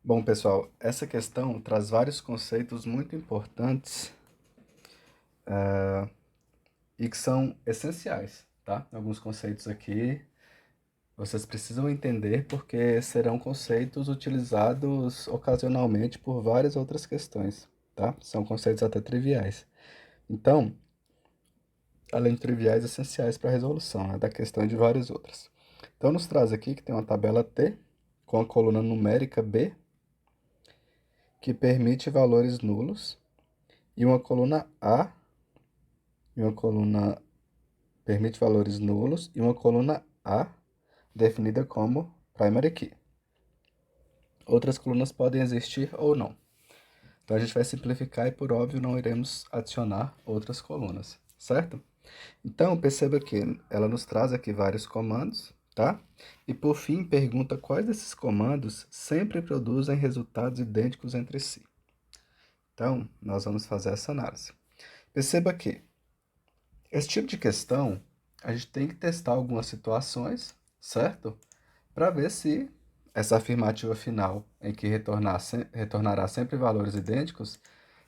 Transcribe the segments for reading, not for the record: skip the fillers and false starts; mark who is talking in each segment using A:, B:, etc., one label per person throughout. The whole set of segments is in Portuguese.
A: Bom, pessoal, essa questão traz vários conceitos muito importantes e que são essenciais, tá? Alguns conceitos aqui vocês precisam entender porque serão conceitos utilizados ocasionalmente por várias outras questões, tá? São conceitos até triviais. Então, além de triviais, essenciais para a resolução, né, da questão e de várias outras. Então, nos traz aqui que tem uma tabela T com a coluna numérica B que permite valores nulos e uma coluna A e uma coluna permite valores nulos e uma coluna A definida como primary key. Outras colunas podem existir ou não. Então a gente vai simplificar e, por óbvio, não iremos adicionar outras colunas, certo? Então perceba que ela nos traz aqui vários comandos, tá? E por fim pergunta quais desses comandos sempre produzem resultados idênticos entre si. Então nós vamos fazer essa análise. Perceba que esse tipo de questão, a gente tem que testar algumas situações, certo? Para ver se essa afirmativa final, em que retornará sempre valores idênticos,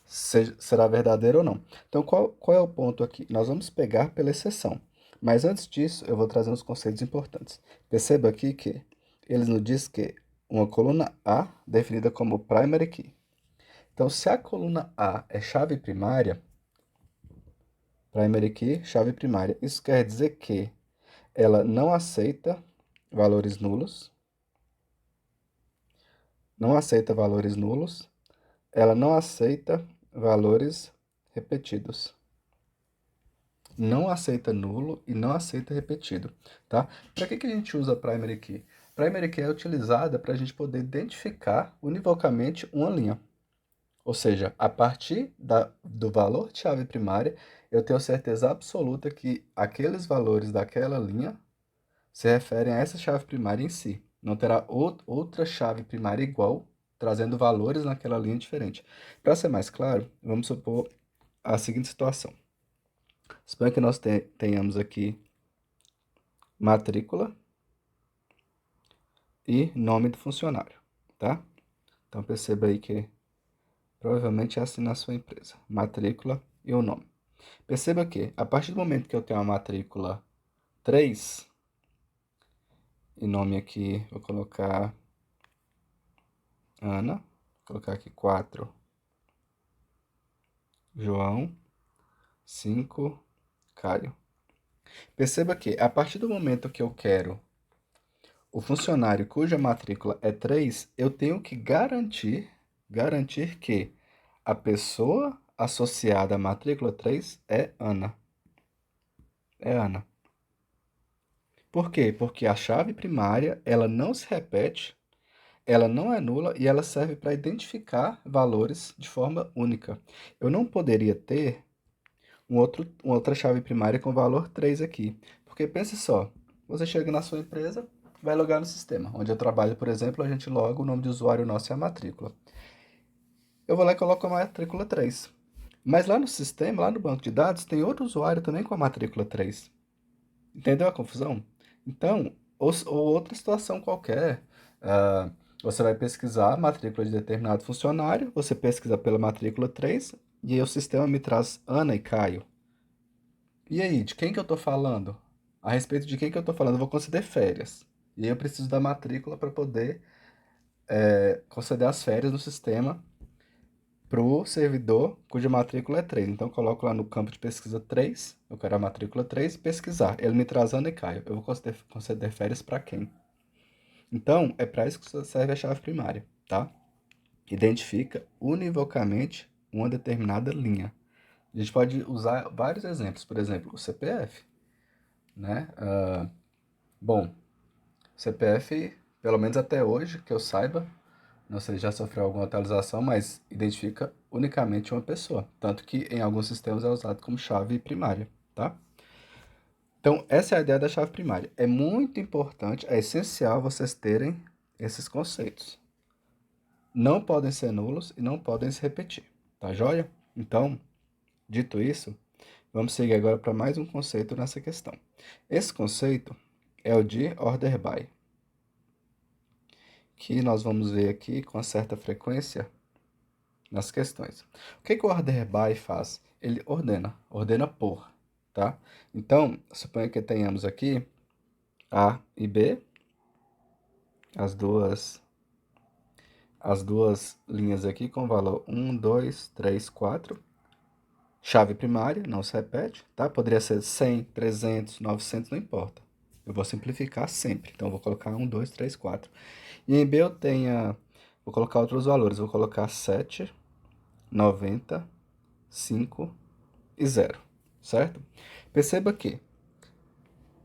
A: será verdadeira ou não. Então, qual é o ponto aqui? Nós vamos pegar pela exceção. Mas antes disso, eu vou trazer uns conceitos importantes. Perceba aqui que eles nos diz que uma coluna A definida como primary key. Então, se a coluna A é chave primária, primary key, chave primária. Isso quer dizer que ela não aceita valores nulos, não aceita valores nulos, ela não aceita valores repetidos. Não aceita nulo e não aceita repetido, tá? Para que a gente usa primary key? Primary key é utilizada para a gente poder identificar univocamente uma linha. Ou seja, a partir do valor de chave primária, eu tenho certeza absoluta que aqueles valores daquela linha se referem a essa chave primária em si. Não terá outra chave primária igual, trazendo valores naquela linha diferente. Para ser mais claro, vamos supor a seguinte situação. Suponha que nós tenhamos aqui matrícula e nome do funcionário, tá? Então perceba aí que provavelmente é assim na sua empresa. Matrícula e o nome. Perceba que, a partir do momento que eu tenho a matrícula 3, e nome aqui, vou colocar Ana, vou colocar aqui 4, João, 5, Caio. Perceba que, a partir do momento que eu quero o funcionário cuja matrícula é 3, eu tenho que garantir que a pessoa associada à matrícula 3 é Ana. É Ana. Por quê? Porque a chave primária, ela não se repete, ela não é nula e ela serve para identificar valores de forma única. Eu não poderia ter uma outra chave primária com valor 3 aqui. Porque pense só, você chega na sua empresa, vai logar no sistema. Onde eu trabalho, por exemplo, a gente loga o nome de usuário nosso e a matrícula. Eu vou lá e coloco a matrícula 3. Mas lá no sistema, lá no banco de dados, tem outro usuário também com a matrícula 3. Entendeu a confusão? Então, ou outra situação qualquer, ah, você vai pesquisar a matrícula de determinado funcionário, você pesquisa pela matrícula 3 e aí o sistema me traz Ana e Caio. E aí, de quem que eu estou falando? A respeito de quem que eu estou falando? Eu vou conceder férias. E aí eu preciso da matrícula para poder conceder as férias no sistema para o servidor cuja matrícula é 3. Então, eu coloco lá no campo de pesquisa 3, eu quero a matrícula 3, pesquisar. Ele me traz Ana e Caio. Eu vou conceder férias para quem? Então, é para isso que serve a chave primária, tá? Identifica univocamente uma determinada linha. A gente pode usar vários exemplos, por exemplo, o CPF, né? Bom, CPF, pelo menos até hoje, que eu saiba, não sei se já sofreu alguma atualização, mas identifica unicamente uma pessoa. Tanto que em alguns sistemas é usado como chave primária, tá? Então, essa é a ideia da chave primária. É muito importante, é essencial vocês terem esses conceitos. Não podem ser nulos e não podem se repetir, tá joia? Então, dito isso, vamos seguir agora para mais um conceito nessa questão. Esse conceito é o de order by, que nós vamos ver aqui com certa frequência nas questões. O que o order by faz? Ele ordena por, tá? Então, suponha que tenhamos aqui A e B, as duas linhas aqui com valor 1, 2, 3, 4. Chave primária, não se repete, tá? Poderia ser 100, 300, 900, não importa. Eu vou simplificar sempre. Então, eu vou colocar 1, 2, 3, 4. E em B eu tenho, vou colocar outros valores. Vou colocar 7, 90, 5 e 0, certo? Perceba que,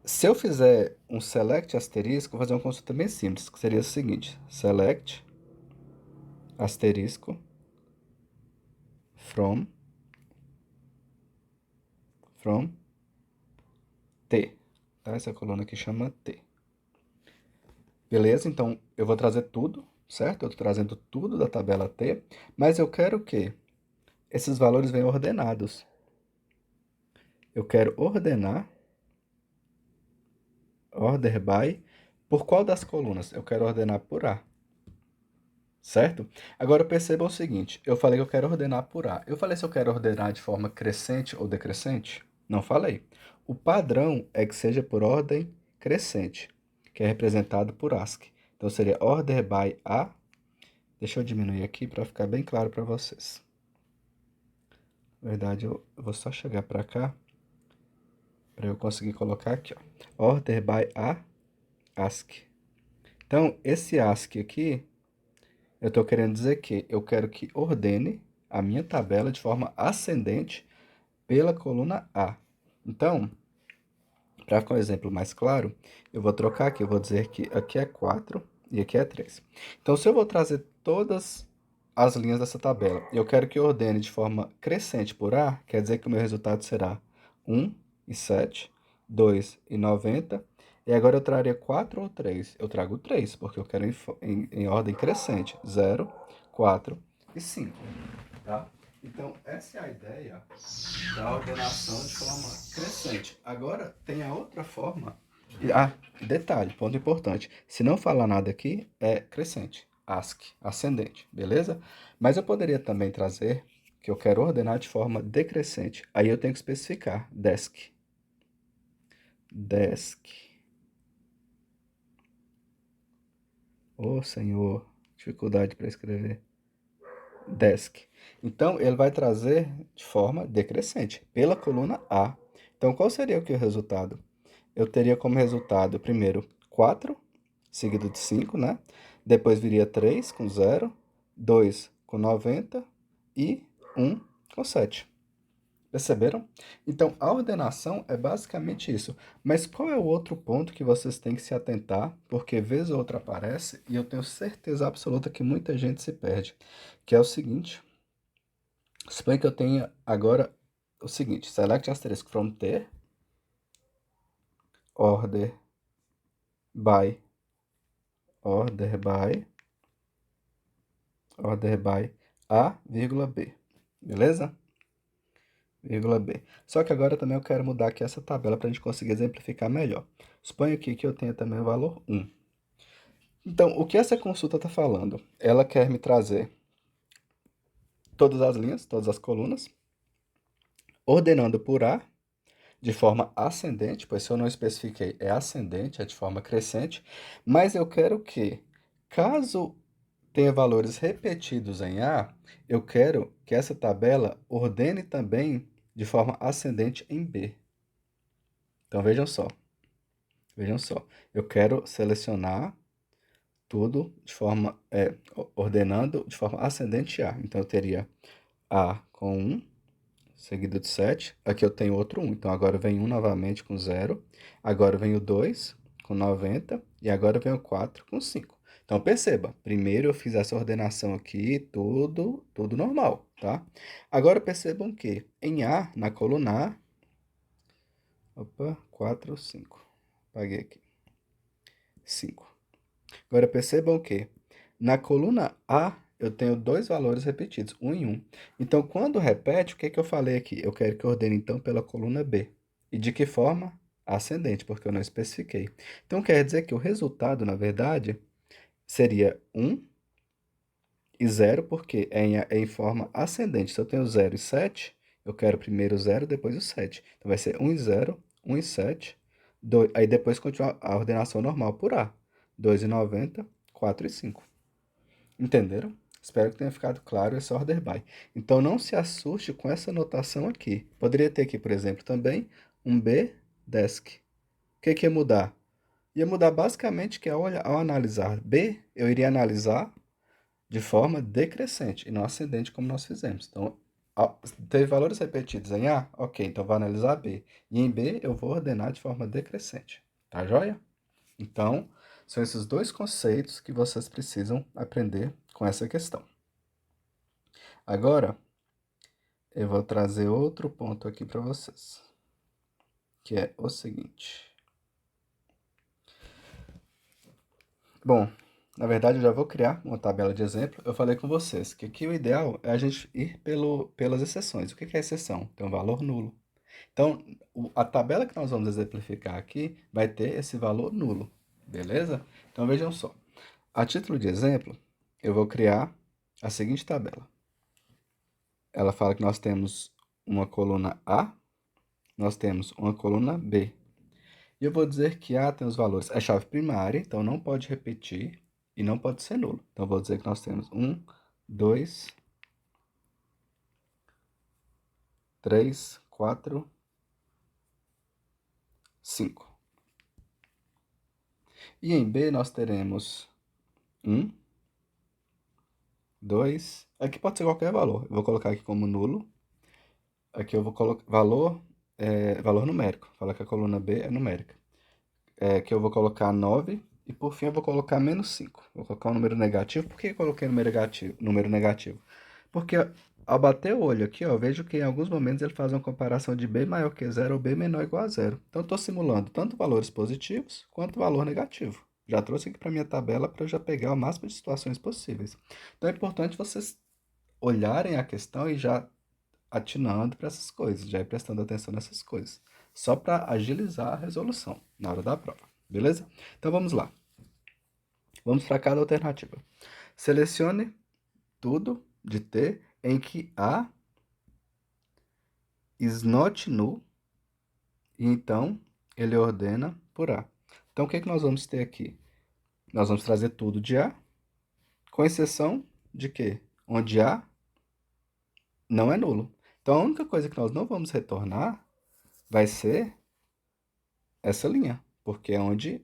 A: se eu fizer um select asterisco, vou fazer uma consulta bem simples, que seria o seguinte. Select asterisco from T. Tá? Essa coluna aqui chama T. Beleza? Então, eu vou trazer tudo, certo? Eu estou trazendo tudo da tabela T, mas eu quero que esses valores venham ordenados. Eu quero ordenar, order by, por qual das colunas? Eu quero ordenar por A, certo? Agora perceba o seguinte, eu falei que eu quero ordenar por A. Eu falei se eu quero ordenar de forma crescente ou decrescente? Não falei. O padrão é que seja por ordem crescente, que é representado por ASCII. Então, seria order by A. Deixa eu diminuir aqui para ficar bem claro para vocês. Na verdade, eu vou só chegar para cá para eu conseguir colocar aqui, ó. Order by A, ASCII. Então, esse ASCII aqui, eu estou querendo dizer que eu quero que ordene a minha tabela de forma ascendente pela coluna A. Então, para ficar um exemplo mais claro, eu vou trocar aqui, eu vou dizer que aqui é 4 e aqui é 3. Então, se eu vou trazer todas as linhas dessa tabela, eu quero que ordene de forma crescente por A, quer dizer que o meu resultado será 1 e 7, 2 e 90, e agora eu traria 4 ou 3? Eu trago 3, porque eu quero em ordem crescente, 0, 4 e 5, tá? Então, essa é a ideia da ordenação de forma crescente. Agora, tem a outra forma. Detalhe, ponto importante. Se não falar nada aqui, é crescente, ASCII, ascendente, beleza? Mas eu poderia também trazer que eu quero ordenar de forma decrescente. Aí eu tenho que especificar desc. Desc. Ô, Senhor, dificuldade para escrever. Desc. Então, ele vai trazer de forma decrescente, pela coluna A. Então, qual seria o resultado? Eu teria como resultado, primeiro, 4, seguido de 5, né? Depois viria 3 com 0, 2 com 90 e 1 com 7. Perceberam? Então, a ordenação é basicamente isso. Mas qual é o outro ponto que vocês têm que se atentar? Porque vez ou outra aparece e eu tenho certeza absoluta que muita gente se perde. Que é o seguinte. Suponha que eu tenha agora o seguinte. Select asterisk from T. Order by A, vírgula B. Beleza? Vírgula B. Só que agora também eu quero mudar aqui essa tabela para a gente conseguir exemplificar melhor. Suponho aqui que eu tenha também o valor 1. Então, o que essa consulta está falando? Ela quer me trazer todas as linhas, todas as colunas, ordenando por A, de forma ascendente, pois se eu não especifiquei, é ascendente, é de forma crescente, mas eu quero que, caso tenha valores repetidos em A, eu quero que essa tabela ordene também de forma ascendente em B. Então, vejam só, eu quero selecionar tudo de forma, ordenando de forma ascendente A. Então, eu teria A com 1, seguido de 7. Aqui eu tenho outro 1. Então, agora vem 1 novamente com 0. Agora vem o 2 com 90. E agora vem o 4 com 5. Então, perceba. Primeiro eu fiz essa ordenação aqui, tudo normal, tá? Agora percebam que em A, na coluna A... Opa, 4, 5. Apaguei aqui. 5. Agora percebam que na coluna A eu tenho dois valores repetidos, 1 e 1. Então, quando repete, o que é que eu falei aqui? Eu quero que ordene, então, pela coluna B. E de que forma? Ascendente, porque eu não especifiquei. Então, quer dizer que o resultado, na verdade, seria 1 e 0, porque é em forma ascendente. Se eu tenho 0 e 7, eu quero primeiro o 0, depois o 7. Então vai ser 1 e 0, 1 e 7, 2, aí depois continua a ordenação normal por A. 2 e 90, 4 e 5. Entenderam? Espero que tenha ficado claro esse order by. Então não se assuste com essa notação aqui. Poderia ter aqui, por exemplo, também um B desk. O que ia mudar? Ia mudar basicamente que ao analisar B, eu iria analisar de forma decrescente e não ascendente como nós fizemos. Então, teve valores repetidos em A? Ok, então vou analisar B. E em B eu vou ordenar de forma decrescente. Tá joia? Então, são esses dois conceitos que vocês precisam aprender com essa questão. Agora, eu vou trazer outro ponto aqui para vocês, que é o seguinte. Bom, na verdade, eu já vou criar uma tabela de exemplo. Eu falei com vocês que aqui o ideal é a gente ir pelas exceções. O que é exceção? Tem um valor nulo. Então, a tabela que nós vamos exemplificar aqui vai ter esse valor nulo, beleza? Então, vejam só. A título de exemplo, eu vou criar a seguinte tabela. Ela fala que nós temos uma coluna A, nós temos uma coluna B. E eu vou dizer que A tem os valores, é chave primária, então não pode repetir e não pode ser nulo. Então, eu vou dizer que nós temos 1, 2, 3, 4, 5. E em B nós teremos 1, 2, aqui pode ser qualquer valor. Eu vou colocar aqui como nulo. Aqui eu vou colocar valor numérico. Fala que a coluna B é numérica. Que eu vou colocar 9 e por fim eu vou colocar menos 5. Vou colocar um número negativo. Por que eu coloquei número negativo? Porque ao bater o olho aqui, ó, eu vejo que em alguns momentos ele faz uma comparação de b maior que zero ou b menor ou igual a zero. Então, eu estou simulando tanto valores positivos quanto valor negativo. Já trouxe aqui para minha tabela para eu já pegar o máximo de situações possíveis. Então, é importante vocês olharem a questão e já atinando para essas coisas, já ir prestando atenção nessas coisas. Só para agilizar a resolução na hora da prova, beleza? Então, vamos lá. Vamos para cada alternativa. Selecione tudo de T em que A is not null, e então ele ordena por A. Então, o que nós vamos ter aqui? Nós vamos trazer tudo de A, com exceção de quê? Onde A não é nulo. Então, a única coisa que nós não vamos retornar vai ser essa linha, porque é onde...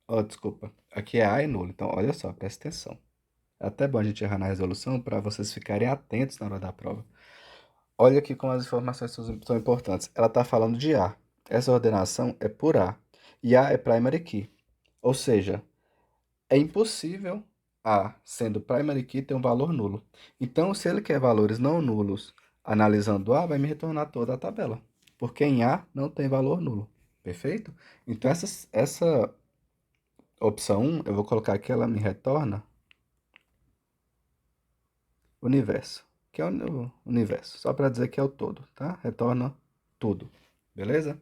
A: Oh, desculpa, aqui é A é nulo. Então, olha só, presta atenção. É até bom a gente errar na resolução para vocês ficarem atentos na hora da prova. Olha aqui como as informações são importantes. Ela está falando de A. Essa ordenação é por A. E A é primary key. Ou seja, é impossível A, sendo primary key, ter um valor nulo. Então, se ele quer valores não nulos analisando A, vai me retornar toda a tabela. Porque em A não tem valor nulo. Perfeito? Então, essa opção 1, eu vou colocar aqui, ela me retorna universo, que é o universo, só para dizer que é o todo, tá? Retorna tudo, beleza?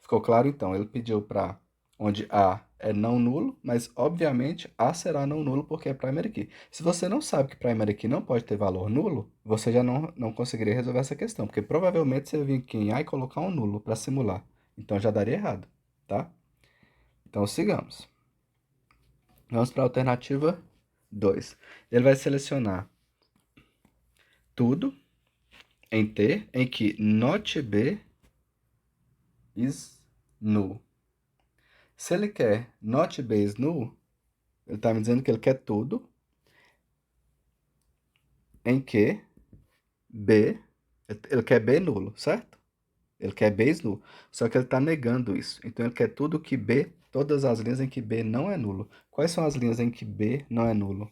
A: Ficou claro então? Ele pediu para onde A é não nulo, mas obviamente A será não nulo porque é primary key. Se você não sabe que primary key não pode ter valor nulo, você já não conseguiria resolver essa questão, porque provavelmente você vir aqui em A e colocar um nulo para simular. Então já daria errado, tá? Então sigamos. Vamos para a alternativa 2. Ele vai selecionar tudo em T em que not B is null. Se ele quer not B is null, ele está me dizendo que ele quer tudo em que B, ele quer B nulo, certo? Ele quer B is null, só que ele está negando isso. Então, ele quer tudo que B, todas as linhas em que B não é nulo. Quais são as linhas em que B não é nulo?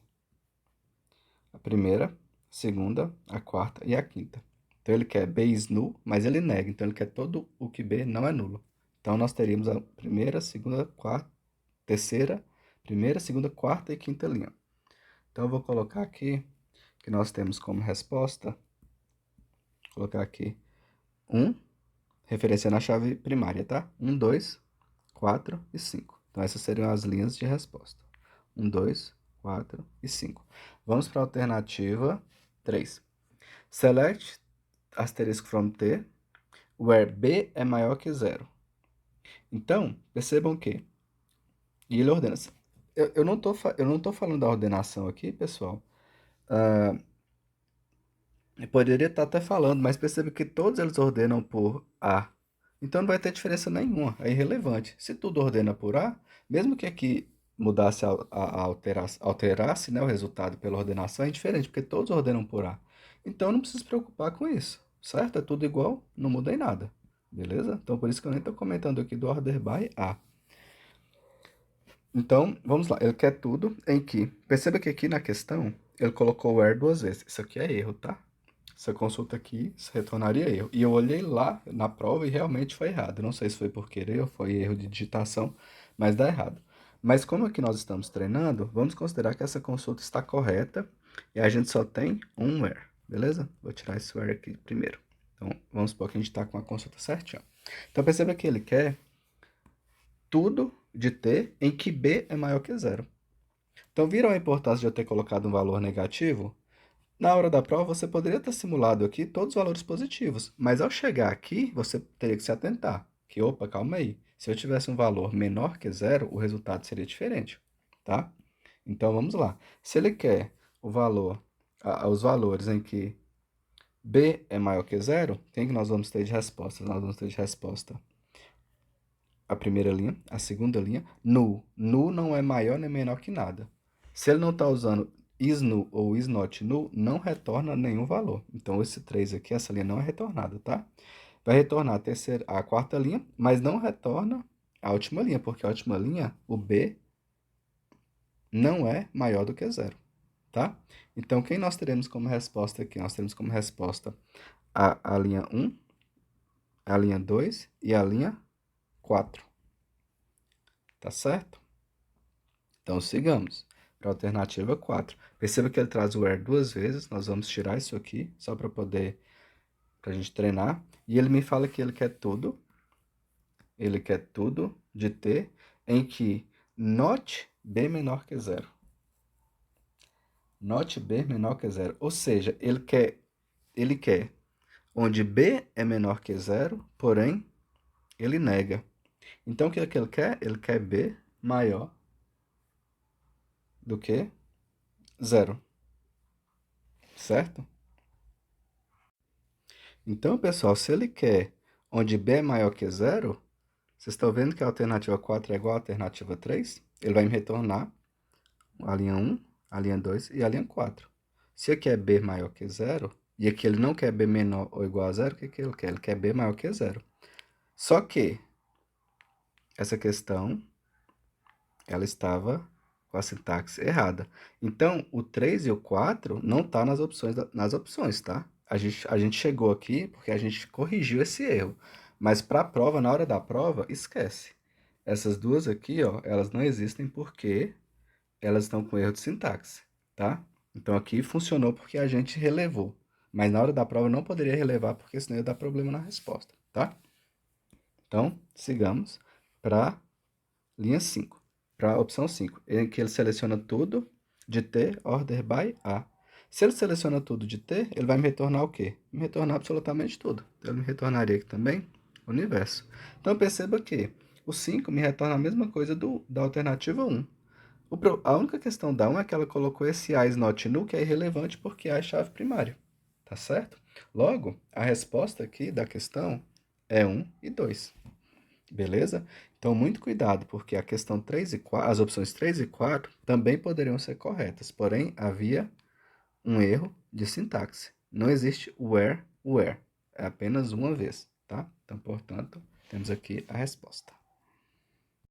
A: A primeira, a segunda, a quarta e a quinta. Então, ele quer B is null, mas ele nega. Então, ele quer todo o que B não é nulo. Então, nós teríamos a primeira, segunda, quarta, terceira, primeira, segunda, quarta e quinta linha. Então, eu vou colocar aqui que nós temos como resposta, vou colocar aqui 1, referenciando a chave primária, tá? 1, 2, 4 e 5. Então, essas seriam as linhas de resposta. 1, 2, 4 e 5. Vamos para a alternativa 3. Select asterisco from T, where B é maior que zero. Então, percebam que... E ele ordena. Eu não tô falando da ordenação aqui, pessoal. Eu poderia estar até falando, mas perceba que todos eles ordenam por A. Então não vai ter diferença nenhuma, é irrelevante. Se tudo ordena por A, mesmo que aqui mudasse alterasse, né, o resultado pela ordenação, é indiferente, porque todos ordenam por A. Então não precisa se preocupar com isso, certo? É tudo igual, não muda em nada, beleza? Então por isso que eu nem estou comentando aqui do order by A. Então, vamos lá, ele quer tudo em que... Perceba que aqui na questão, ele colocou where duas vezes. Isso aqui é erro, tá? Essa consulta aqui retornaria erro. E eu olhei lá na prova e realmente foi errado. Não sei se foi por querer ou foi erro de digitação, mas dá errado. Mas como aqui nós estamos treinando, vamos considerar que essa consulta está correta e a gente só tem um where, beleza? Vou tirar esse where aqui primeiro. Então, vamos supor que a gente está com a consulta certinha. Então, perceba que ele quer tudo de T em que B é maior que zero. Então, viram a importância de eu ter colocado um valor negativo? Na hora da prova, você poderia ter simulado aqui todos os valores positivos, mas ao chegar aqui, você teria que se atentar, que, opa, calma aí, se eu tivesse um valor menor que zero, o resultado seria diferente, tá? Então, vamos lá. Se ele quer o valor, os valores em que B é maior que zero, quem que nós vamos ter de resposta? Nós vamos ter de resposta a primeira linha, a segunda linha, null. Null não é maior nem menor que nada. Se ele não está usando is null ou is not null, não retorna nenhum valor. Então, esse 3 aqui, essa linha não é retornada, tá? Vai retornar a quarta linha, mas não retorna a última linha, porque a última linha, o B, não é maior do que zero, tá? Então, quem nós teremos como resposta aqui? Nós teremos como resposta a linha 1, a linha 2 e a linha 4. Tá certo? Então, sigamos para a alternativa 4. Perceba que ele traz o where duas vezes. Nós vamos tirar isso aqui, só para a gente treinar. E ele me fala que ele quer tudo. Ele quer tudo de T em que not B menor que zero. Not B menor que zero. Ou seja, ele quer onde B é menor que zero, porém, ele nega. Então, o que é que ele quer? Ele quer B maior do que zero, certo? Então, pessoal, se ele quer onde B é maior que zero, vocês estão vendo que a alternativa 4 é igual à alternativa 3? Ele vai me retornar a linha 1, a linha 2 e a linha 4. Se aqui é B maior que zero, e aqui ele não quer B menor ou igual a zero, o que que ele quer? Ele quer B maior que zero. Só que essa questão, ela estava com a sintaxe errada. Então, o 3 e o 4 não tá nas opções, tá? A gente chegou aqui porque a gente corrigiu esse erro. Mas para a prova, na hora da prova, esquece. Essas duas aqui, ó, elas não existem porque elas estão com erro de sintaxe, tá? Então, aqui funcionou porque a gente relevou. Mas na hora da prova não poderia relevar porque senão ia dar problema na resposta, tá? Então, sigamos para linha 5. Para a opção 5, em que ele seleciona tudo de T, order by A. Se ele seleciona tudo de T, ele vai me retornar o quê? Me retornar absolutamente tudo. Então, ele me retornaria aqui também o universo. Então, perceba que o 5 me retorna a mesma coisa da alternativa 1. A única questão da 1 é que ela colocou esse A is not null, que é irrelevante porque A é chave primária. Tá certo? Logo, a resposta aqui da questão é 1 e 2. Beleza? Então, muito cuidado, porque a questão 3 e 4, as opções 3 e 4 também poderiam ser corretas, porém, havia um erro de sintaxe. Não existe where. É apenas uma vez, tá? Então, portanto, temos aqui a resposta.